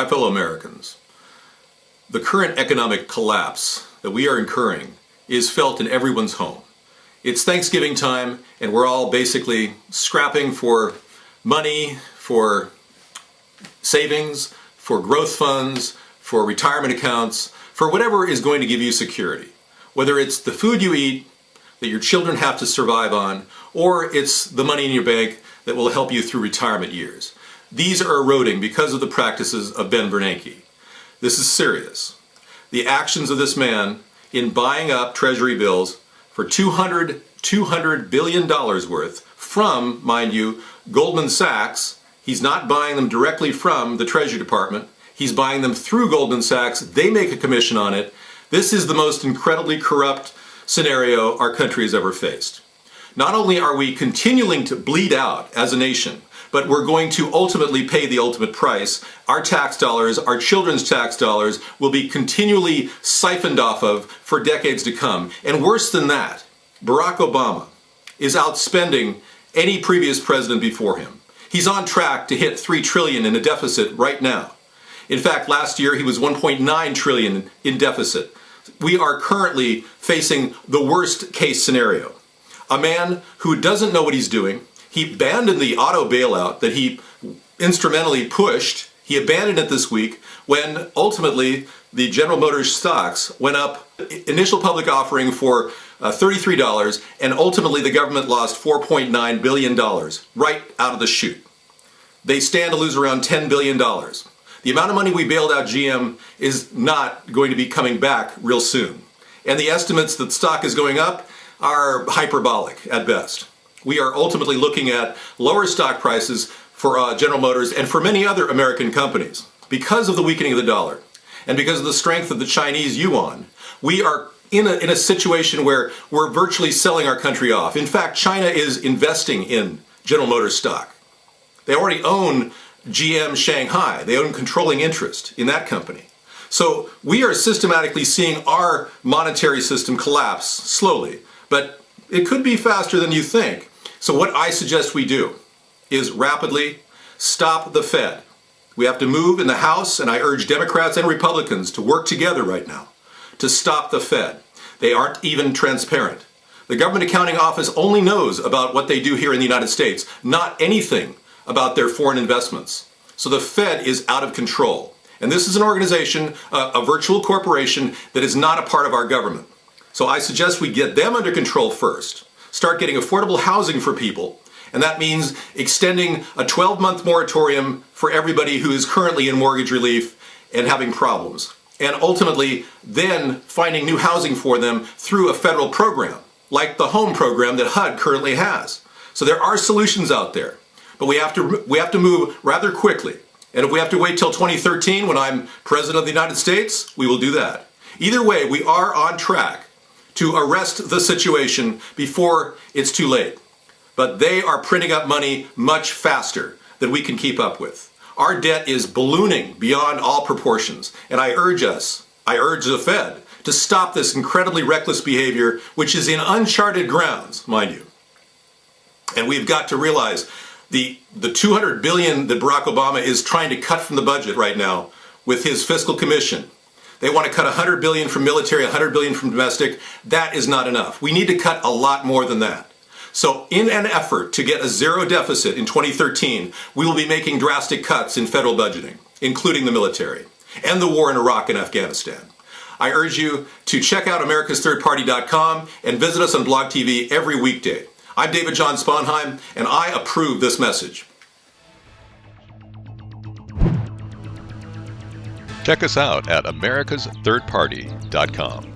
My fellow Americans, the current economic collapse that we are incurring is felt in everyone's home. It's Thanksgiving time, and we're all basically scrapping for money, for savings, for growth funds, for retirement accounts, for whatever is going to give you security. Whether it's the food you eat that your children have to survive on, or it's the money in your bank that will help you through retirement years. These are eroding because of the practices of Ben Bernanke. This is serious. The actions of this man in buying up treasury bills for $200 billion worth from, mind you, Goldman Sachs. He's not buying them directly from the Treasury Department. He's buying them through Goldman Sachs. They make a commission on it. This is the most incredibly corrupt scenario our country has ever faced. Not only are we continuing to bleed out as a nation, but we're going to ultimately pay the ultimate price. Our tax dollars, our children's tax dollars, will be continually siphoned off of for decades to come. And worse than that, Barack Obama is outspending any previous president before him. He's on track to hit $3 trillion in a deficit right now. In fact, last year he was $1.9 trillion in deficit. We are currently facing the worst case scenario. A man who doesn't know what he's doing. He abandoned the auto bailout that he instrumentally pushed. He abandoned it this week when ultimately the General Motors stocks went up, initial public offering for $33, and ultimately the government lost $4.9 billion right out of the chute. They stand to lose around $10 billion. The amount of money we bailed out GM is not going to be coming back real soon. And the estimates that stock is going up are hyperbolic at best. We are ultimately looking at lower stock prices for General Motors and for many other American companies. Because of the weakening of the dollar and because of the strength of the Chinese yuan, we are in a situation where we're virtually selling our country off. In fact, China is investing in General Motors stock. They already own GM Shanghai. They own controlling interest in that company. So we are systematically seeing our monetary system collapse slowly, but it could be faster than you think. So what I suggest we do is rapidly stop the Fed. We have to move in the House, and I urge Democrats and Republicans to work together right now to stop the Fed. They aren't even transparent. The Government Accounting Office only knows about what they do here in the United States, not anything about their foreign investments. So the Fed is out of control. And this is an organization, a virtual corporation that is not a part of our government. So I suggest we get them under control first. Start getting affordable housing for people, and that means extending a 12-month moratorium for everybody who is currently in mortgage relief and having problems, and ultimately then finding new housing for them through a federal program, like the home program that HUD currently has. So there are solutions out there, but we have to move rather quickly. And if we have to wait till 2013 when I'm President of the United States, we will do that. Either way, we are on track to arrest the situation before it's too late. But they are printing up money much faster than we can keep up with. Our debt is ballooning beyond all proportions. And I urge the Fed, to stop this incredibly reckless behavior, which is in uncharted grounds, mind you. And we've got to realize the $200 billion that Barack Obama is trying to cut from the budget right now with his fiscal commission. They want to cut $100 billion from military, $100 billion from domestic. That is not enough. We need to cut a lot more than that. So in an effort to get a zero deficit in 2013, we will be making drastic cuts in federal budgeting, including the military and the war in Iraq and Afghanistan. I urge you to check out americasthirdparty.com and visit us on Blog TV every weekday. I'm Jon Sponheim, and I approve this message. Check us out at americasthirdparty.com.